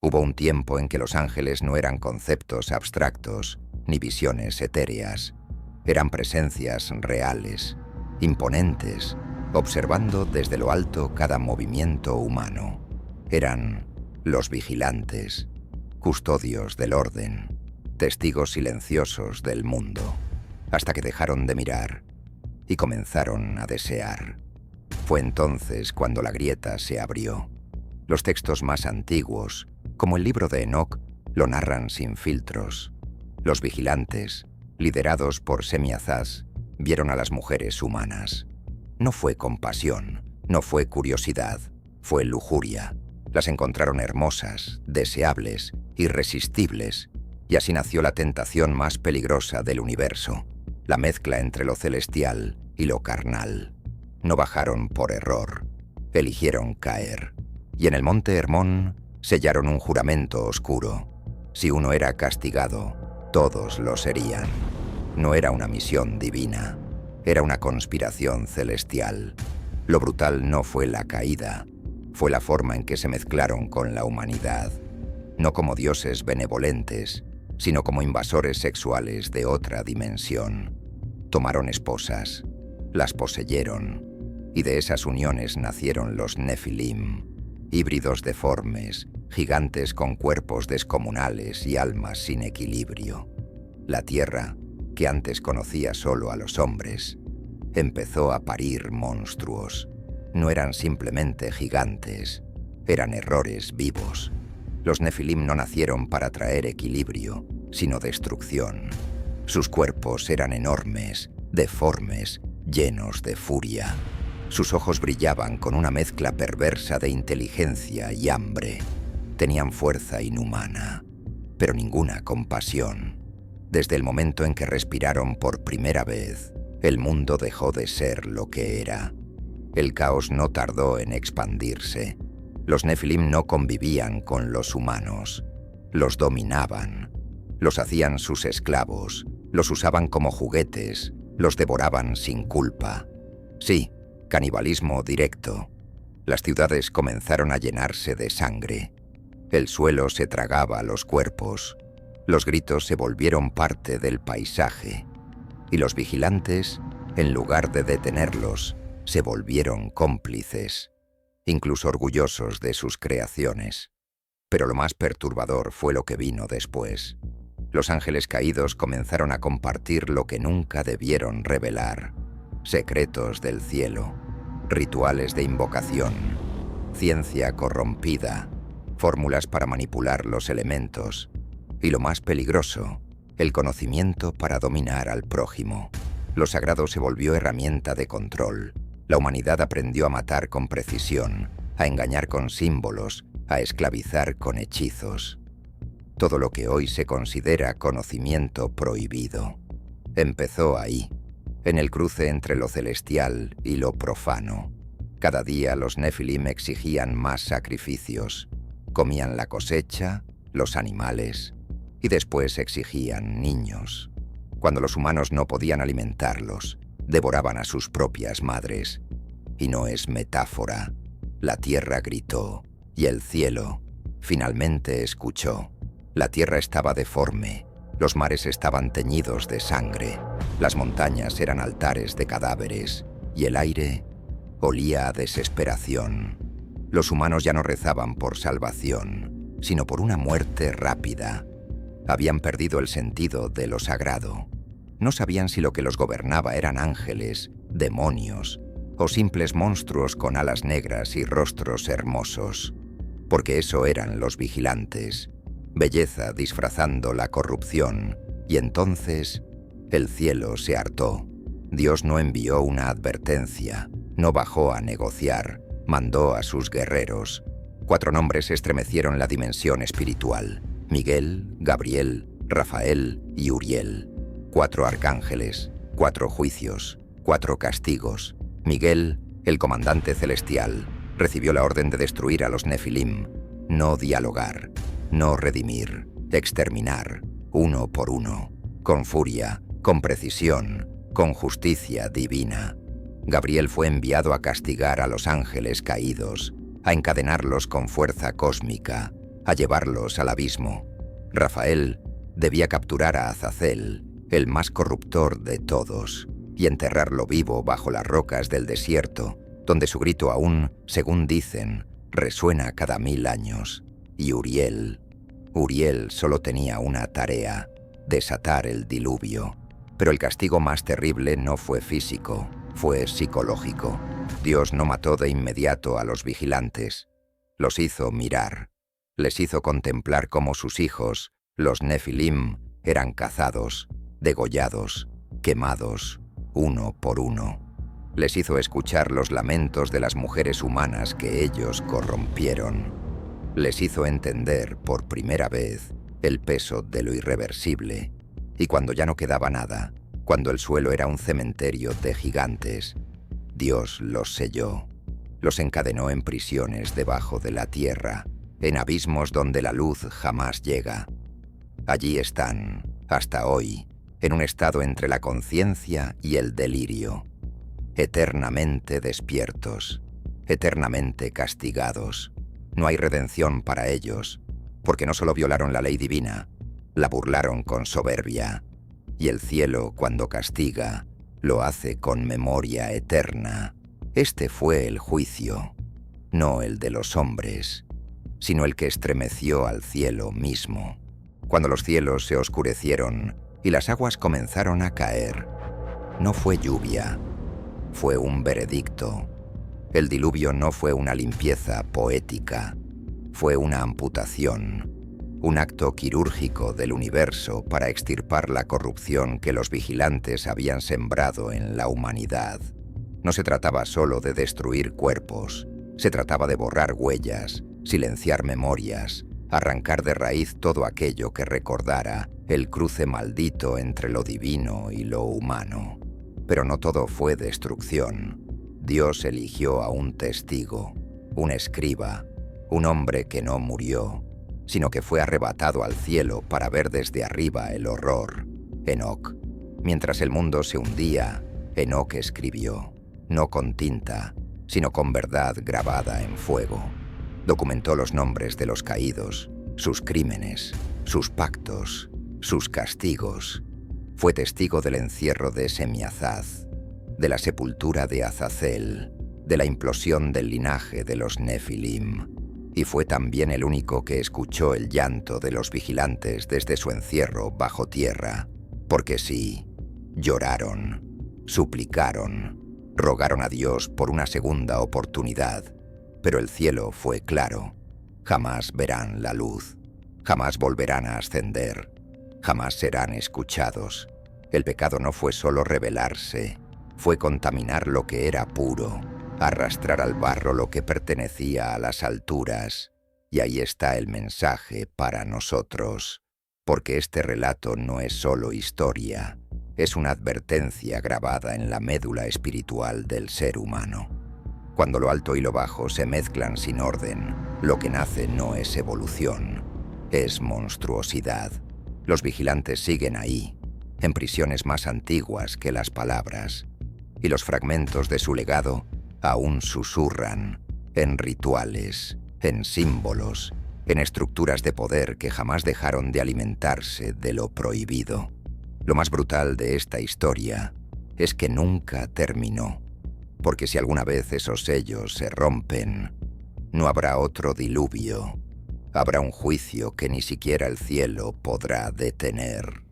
Hubo un tiempo en que los ángeles no eran conceptos abstractos ni visiones etéreas. Eran presencias reales, imponentes, observando desde lo alto cada movimiento humano. Eran los vigilantes, custodios del orden, testigos silenciosos del mundo, hasta que dejaron de mirar y comenzaron a desear. Fue entonces cuando la grieta se abrió. Los textos más antiguos, como el libro de Enoc, lo narran sin filtros. Los vigilantes, liderados por Semiazaz, vieron a las mujeres humanas. No fue compasión, no fue curiosidad, fue lujuria. Las encontraron hermosas, deseables, irresistibles, y así nació la tentación más peligrosa del universo, la mezcla entre lo celestial y lo carnal. No bajaron por error, eligieron caer, y en el monte Hermón sellaron un juramento oscuro. Si uno era castigado, todos lo serían. No era una misión divina, era una conspiración celestial. Lo brutal no fue la caída, fue la forma en que se mezclaron con la humanidad, no como dioses benevolentes, sino como invasores sexuales de otra dimensión. Tomaron esposas, las poseyeron, y de esas uniones nacieron los Nefilim, híbridos deformes, gigantes con cuerpos descomunales y almas sin equilibrio. La tierra, que antes conocía solo a los hombres, empezó a parir monstruos. No eran simplemente gigantes, eran errores vivos. Los Nefilim no nacieron para traer equilibrio, sino destrucción. Sus cuerpos eran enormes, deformes, llenos de furia. Sus ojos brillaban con una mezcla perversa de inteligencia y hambre. Tenían fuerza inhumana, pero ninguna compasión. Desde el momento en que respiraron por primera vez, el mundo dejó de ser lo que era. El caos no tardó en expandirse. Los Nefilim no convivían con los humanos. Los dominaban. Los hacían sus esclavos. Los usaban como juguetes. Los devoraban sin culpa. Sí, canibalismo directo. Las ciudades comenzaron a llenarse de sangre. El suelo se tragaba los cuerpos. Los gritos se volvieron parte del paisaje. Y los vigilantes, en lugar de detenerlos, se volvieron cómplices, incluso orgullosos de sus creaciones. Pero lo más perturbador fue lo que vino después. Los ángeles caídos comenzaron a compartir lo que nunca debieron revelar: secretos del cielo, rituales de invocación, ciencia corrompida, fórmulas para manipular los elementos y, lo más peligroso, el conocimiento para dominar al prójimo. Lo sagrado se volvió herramienta de control. La humanidad aprendió a matar con precisión, a engañar con símbolos, a esclavizar con hechizos. Todo lo que hoy se considera conocimiento prohibido empezó ahí, en el cruce entre lo celestial y lo profano. Cada día los Nefilim exigían más sacrificios. Comían la cosecha, los animales, y después exigían niños. Cuando los humanos no podían alimentarlos, devoraban a sus propias madres. Y no es metáfora. La tierra gritó, y el cielo finalmente escuchó. La tierra estaba deforme, los mares estaban teñidos de sangre, las montañas eran altares de cadáveres, y el aire olía a desesperación. Los humanos ya no rezaban por salvación, sino por una muerte rápida. Habían perdido el sentido de lo sagrado. No sabían si lo que los gobernaba eran ángeles, demonios o simples monstruos con alas negras y rostros hermosos. Porque eso eran los vigilantes, belleza disfrazando la corrupción. Y entonces el cielo se hartó. Dios no envió una advertencia, no bajó a negociar, mandó a sus guerreros. 4 nombres estremecieron la dimensión espiritual: Miguel, Gabriel, Rafael y Uriel. 4 arcángeles, 4 juicios, 4 castigos. Miguel, el comandante celestial, recibió la orden de destruir a los Nefilim, no dialogar, no redimir, exterminar, uno por uno, con furia, con precisión, con justicia divina. Gabriel fue enviado a castigar a los ángeles caídos, a encadenarlos con fuerza cósmica, a llevarlos al abismo. Rafael debía capturar a Azazel, el más corruptor de todos, y enterrarlo vivo bajo las rocas del desierto, donde su grito aún, según dicen, resuena cada 1000 años. Y Uriel solo tenía una tarea: desatar el diluvio. Pero el castigo más terrible no fue físico, fue psicológico. Dios no mató de inmediato a los vigilantes. Los hizo mirar. Les hizo contemplar cómo sus hijos, los Nefilim, eran cazados, degollados, quemados, uno por uno. Les hizo escuchar los lamentos de las mujeres humanas que ellos corrompieron. Les hizo entender por primera vez el peso de lo irreversible. Y cuando ya no quedaba nada, cuando el suelo era un cementerio de gigantes, Dios los selló. Los encadenó en prisiones debajo de la tierra, en abismos donde la luz jamás llega. Allí están, hasta hoy, en un estado entre la conciencia y el delirio, eternamente despiertos, eternamente castigados. No hay redención para ellos, porque no solo violaron la ley divina, la burlaron con soberbia, y el cielo, cuando castiga, lo hace con memoria eterna. Este fue el juicio, no el de los hombres, sino el que estremeció al cielo mismo. Cuando los cielos se oscurecieron y las aguas comenzaron a caer, no fue lluvia, fue un veredicto. El diluvio no fue una limpieza poética, fue una amputación, un acto quirúrgico del universo para extirpar la corrupción que los vigilantes habían sembrado en la humanidad. No se trataba solo de destruir cuerpos, se trataba de borrar huellas, silenciar memorias, arrancar de raíz todo aquello que recordara el cruce maldito entre lo divino y lo humano. Pero no todo fue destrucción. Dios eligió a un testigo, un escriba, un hombre que no murió, sino que fue arrebatado al cielo para ver desde arriba el horror. Enoc. Mientras el mundo se hundía, Enoc escribió, no con tinta, sino con verdad grabada en fuego. Documentó los nombres de los caídos, sus crímenes, sus pactos, sus castigos. Fue testigo del encierro de Semiazaz, de la sepultura de Azazel, de la implosión del linaje de los Nefilim, y fue también el único que escuchó el llanto de los vigilantes desde su encierro bajo tierra, porque sí, lloraron, suplicaron, rogaron a Dios por una segunda oportunidad, pero el cielo fue claro. Jamás verán la luz, jamás volverán a ascender, jamás serán escuchados. El pecado no fue solo rebelarse, fue contaminar lo que era puro, arrastrar al barro lo que pertenecía a las alturas. Y ahí está el mensaje para nosotros, porque este relato no es solo historia, es una advertencia grabada en la médula espiritual del ser humano. Cuando lo alto y lo bajo se mezclan sin orden, lo que nace no es evolución, es monstruosidad. Los vigilantes siguen ahí, en prisiones más antiguas que las palabras, y los fragmentos de su legado aún susurran en rituales, en símbolos, en estructuras de poder que jamás dejaron de alimentarse de lo prohibido. Lo más brutal de esta historia es que nunca terminó, porque si alguna vez esos sellos se rompen, no habrá otro diluvio, habrá un juicio que ni siquiera el cielo podrá detener.